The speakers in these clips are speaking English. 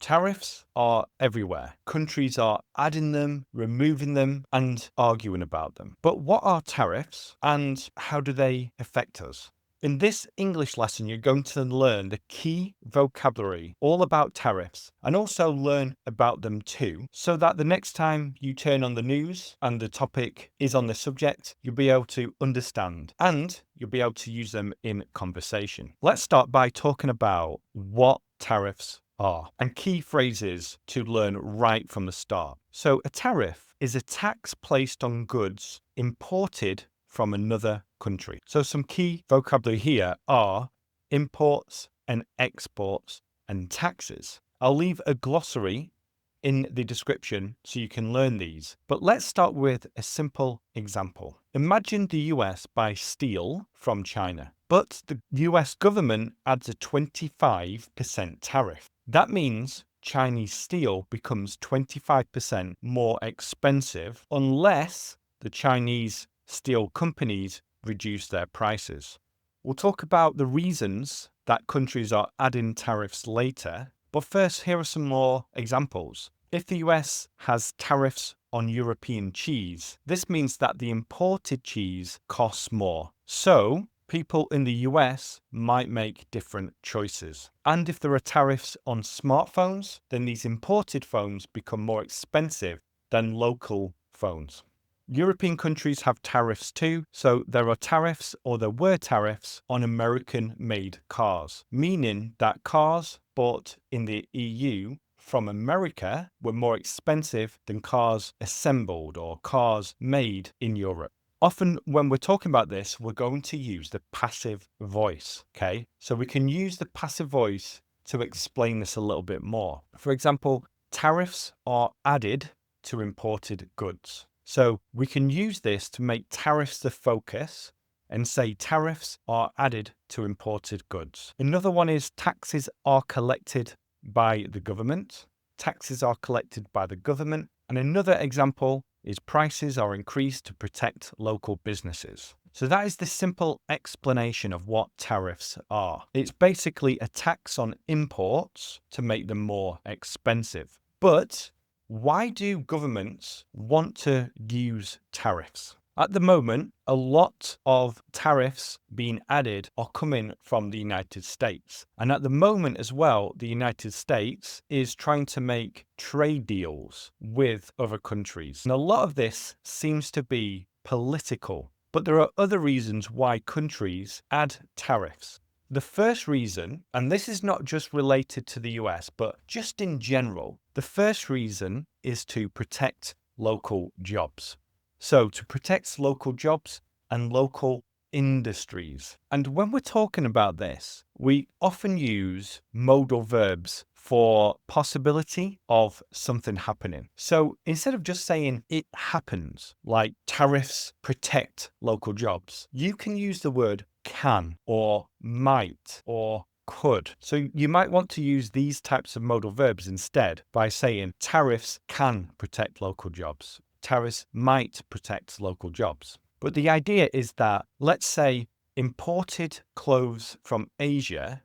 Tariffs are everywhere. Countries are adding them, removing them, and arguing about them. But what are tariffs and how do they affect us? In this English lesson, you're going to learn the key vocabulary all about tariffs and also learn about them too, so that the next time you turn on the news and the topic is on the subject, you'll be able to understand and you'll be able to use them in conversation. Let's start by talking about what tariffs are and key phrases to learn right from the start. So a tariff is a tax placed on goods imported from another country. So some key vocabulary here are imports and exports and taxes. I'll leave a glossary in the description so you can learn these. But let's start with a simple example. Imagine the US buys steel from China, but the US government adds a 25% tariff. That means Chinese steel becomes 25% more expensive unless the Chinese steel companies reduce their prices. We'll talk about the reasons that countries are adding tariffs later, but first, here are some more examples. If the US has tariffs on European cheese, this means that the imported cheese costs more. So, people in the US might make different choices. And if there are tariffs on smartphones, then these imported phones become more expensive than local phones. European countries have tariffs too, so there are tariffs or there were tariffs on American-made cars, meaning that cars bought in the EU from America were more expensive than cars assembled or cars made in Europe. Often when we're talking about this, we're going to use the passive voice, okay? So we can use the passive voice to explain this a little bit more. For example, tariffs are added to imported goods. So we can use this to make tariffs the focus and say tariffs are added to imported goods. Another one is taxes are collected by the government. Taxes are collected by the government. And another example is prices are increased to protect local businesses. So that is the simple explanation of what tariffs are. It's basically a tax on imports to make them more expensive. But why do governments want to use tariffs? At the moment, a lot of tariffs being added are coming from the United States. And at the moment as well, the United States is trying to make trade deals with other countries. And a lot of this seems to be political. But there are other reasons why countries add tariffs. The first reason, and this is not just related to the US, but just in general, the first reason is to protect local jobs. So to protect local jobs and local industries. And when we're talking about this, we often use modal verbs for possibility of something happening. So instead of just saying it happens, like tariffs protect local jobs, you can use the word can or might or could. So you might want to use these types of modal verbs instead by saying tariffs can protect local jobs. Tariffs might protect local jobs. But the idea is that, let's say, imported clothes from Asia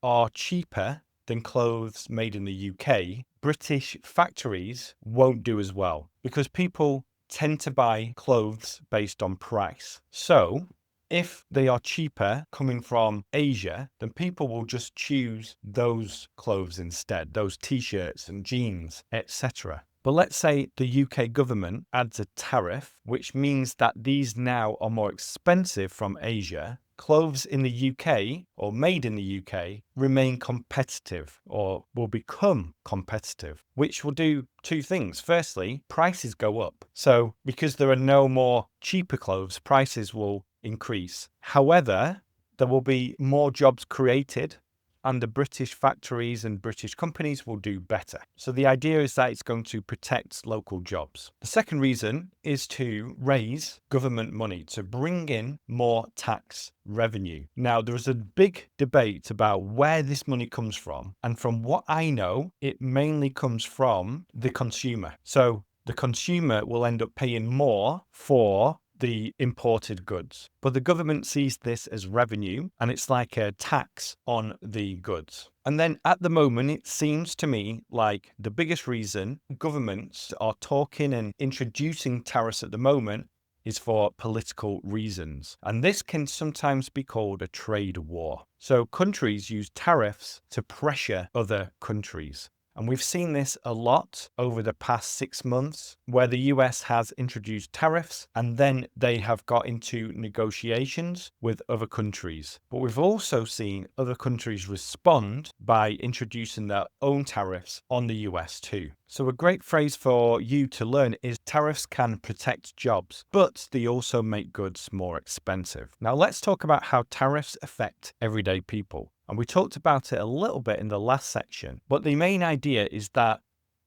are cheaper than clothes made in the UK. British factories won't do as well because people tend to buy clothes based on price. So if they are cheaper coming from Asia, then people will just choose those clothes instead, those t-shirts and jeans, etc. But let's say the UK government adds a tariff, which means that these now are more expensive from Asia. Clothes in the UK or made in the UK remain competitive or will become competitive, which will do two things. Firstly, prices go up. So because there are no more cheaper clothes, prices will increase. However, there will be more jobs created and the British factories and British companies will do better. So the idea is that it's going to protect local jobs. The second reason is to raise government money, to bring in more tax revenue. Now, there is a big debate about where this money comes from. And from what I know, it mainly comes from the consumer. So the consumer will end up paying more for the imported goods. But the government sees this as revenue, and it's like a tax on the goods. And then at the moment, it seems to me like the biggest reason governments are talking and introducing tariffs at the moment is for political reasons. And this can sometimes be called a trade war. So countries use tariffs to pressure other countries. And we've seen this a lot over the past 6 months, where the US has introduced tariffs and then they have got into negotiations with other countries. But we've also seen other countries respond by introducing their own tariffs on the US too. So a great phrase for you to learn is tariffs can protect jobs, but they also make goods more expensive. Now let's talk about how tariffs affect everyday people. And we talked about it a little bit in the last section, but the main idea is that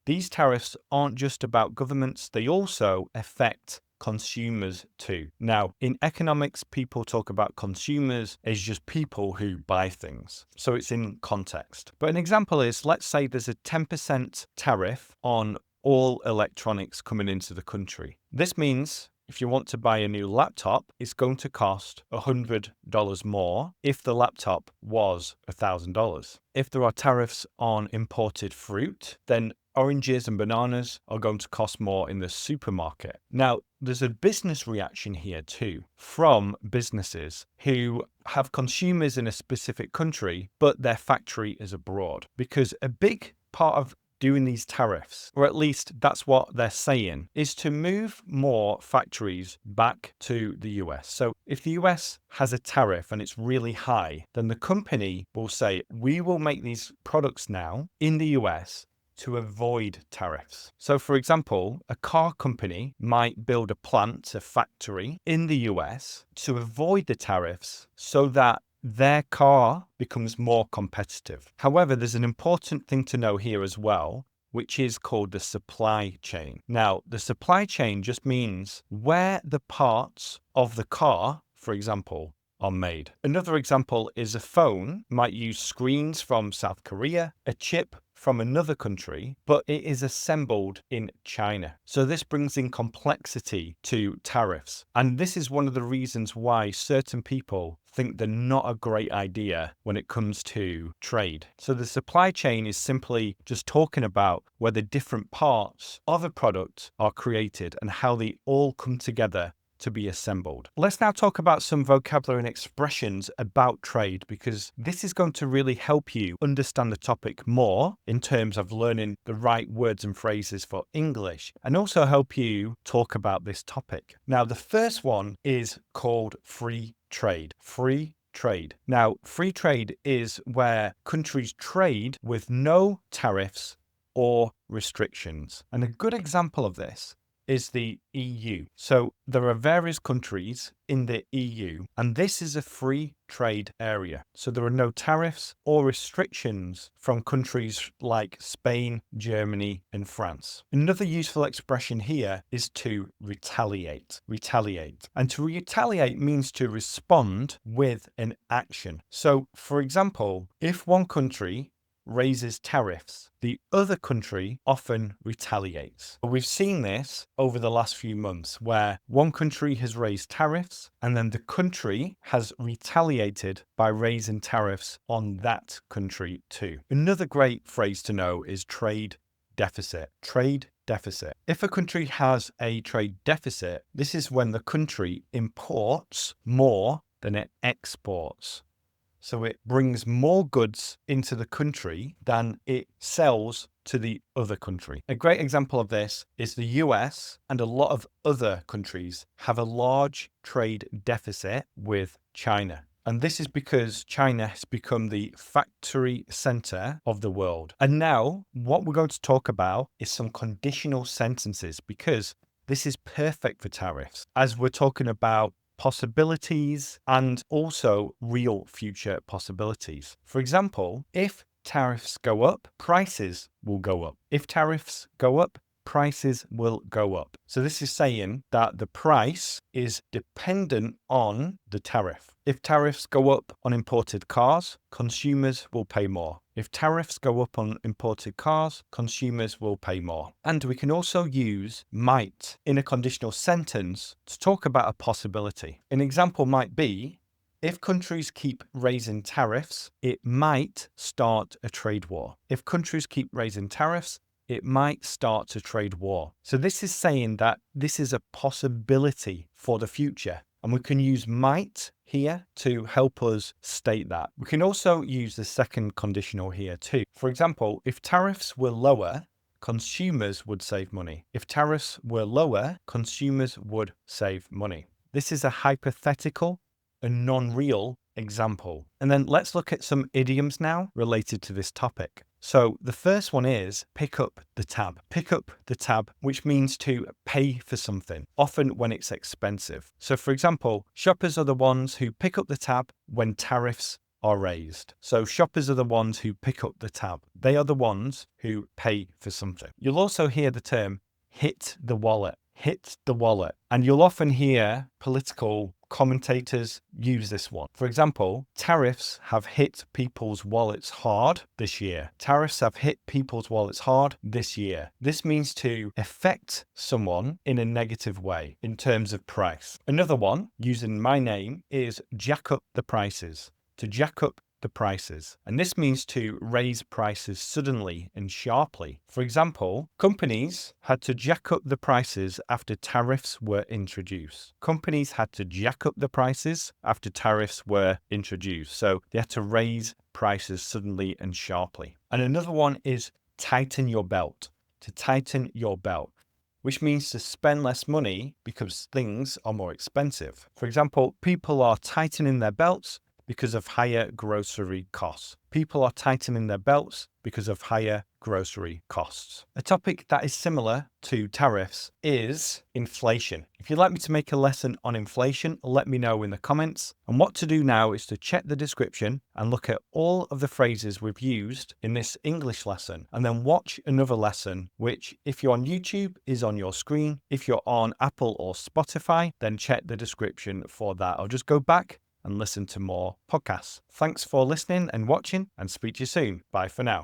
these tariffs aren't just about governments, they also affect consumers too. Now, in economics, people talk about consumers as just people who buy things. So it's in context. But an example is, let's say there's a 10% tariff on all electronics coming into the country. This means if you want to buy a new laptop, it's going to cost $100 more if the laptop was $1,000. If there are tariffs on imported fruit, then oranges and bananas are going to cost more in the supermarket. Now, there's a business reaction here too from businesses who have consumers in a specific country, but their factory is abroad. Because a big part of doing these tariffs, or at least that's what they're saying, is to move more factories back to the US. So if the US has a tariff and it's really high, then the company will say, we will make these products now in the US to avoid tariffs. So for example, a car company might build a plant, a factory in the US to avoid the tariffs so that their car becomes more competitive. However, there's an important thing to know here as well, which is called the supply chain. Now, the supply chain just means where the parts of the car, for example, are made. Another example is a phone might use screens from South Korea, a chip from another country, but it is assembled in China. So this brings in complexity to tariffs. And this is one of the reasons why certain people think they're not a great idea when it comes to trade. So the supply chain is simply just talking about where the different parts of a product are created and how they all come together to be assembled. Let's now talk about some vocabulary and expressions about trade, because this is going to really help you understand the topic more in terms of learning the right words and phrases for English, and also help you talk about this topic. Now, the first one is called free trade. Free trade. Now, free trade is where countries trade with no tariffs or restrictions. And a good example of this is the EU. So there are various countries in the EU, and this is a free trade area. So there are no tariffs or restrictions from countries like Spain, Germany, and France. Another useful expression here is to retaliate. Retaliate. And to retaliate means to respond with an action. So, for example, if one country raises tariffs, the other country often retaliates. We've seen this over the last few months where one country has raised tariffs and then the country has retaliated by raising tariffs on that country too. Another great phrase to know is trade deficit. Trade deficit. If a country has a trade deficit, this is when the country imports more than it exports. So it brings more goods into the country than it sells to the other country. A great example of this is the US and a lot of other countries have a large trade deficit with China. And this is because China has become the factory center of the world. And now what we're going to talk about is some conditional sentences, because this is perfect for tariffs, as we're talking about possibilities and also real future possibilities. For example, if tariffs go up, prices will go up. If tariffs go up, prices will go up. So this is saying that the price is dependent on the tariff. If tariffs go up on imported cars, consumers will pay more. If tariffs go up on imported cars, consumers will pay more. And we can also use might in a conditional sentence to talk about a possibility. An example might be, if countries keep raising tariffs, it might start a trade war. If countries keep raising tariffs, it might start a trade war. So this is saying that this is a possibility for the future. And we can use might here to help us state that. We can also use the second conditional here too. For example, if tariffs were lower, consumers would save money. If tariffs were lower, consumers would save money. This is a hypothetical, a non-real example. And then let's look at some idioms now related to this topic. So the first one is pick up the tab. Pick up the tab, which means to pay for something, often when it's expensive. So for example, shoppers are the ones who pick up the tab when tariffs are raised. So shoppers are the ones who pick up the tab. They are the ones who pay for something. You'll also hear the term hit the wallet. Hit the wallet. And you'll often hear political commentators use this one. For example, tariffs have hit people's wallets hard this year. Tariffs have hit people's wallets hard this year. This means to affect someone in a negative way in terms of price. Another one, using my name, is jack up the prices. To jack up the prices. And this means to raise prices suddenly and sharply. For example, companies had to jack up the prices after tariffs were introduced. Companies had to jack up the prices after tariffs were introduced. So they had to raise prices suddenly and sharply. And another one is tighten your belt. To tighten your belt, which means to spend less money because things are more expensive. For example, people are tightening their belts because of higher grocery costs. People are tightening their belts because of higher grocery costs. A topic that is similar to tariffs is inflation. If you'd like me to make a lesson on inflation, let me know in the comments. And what to do now is to check the description and look at all of the phrases we've used in this English lesson, and then watch another lesson, which if you're on YouTube is on your screen. If you're on Apple or Spotify, then check the description for that. I'll just go back and listen to more podcasts. Thanks for listening and watching, and speak to you soon. Bye for now.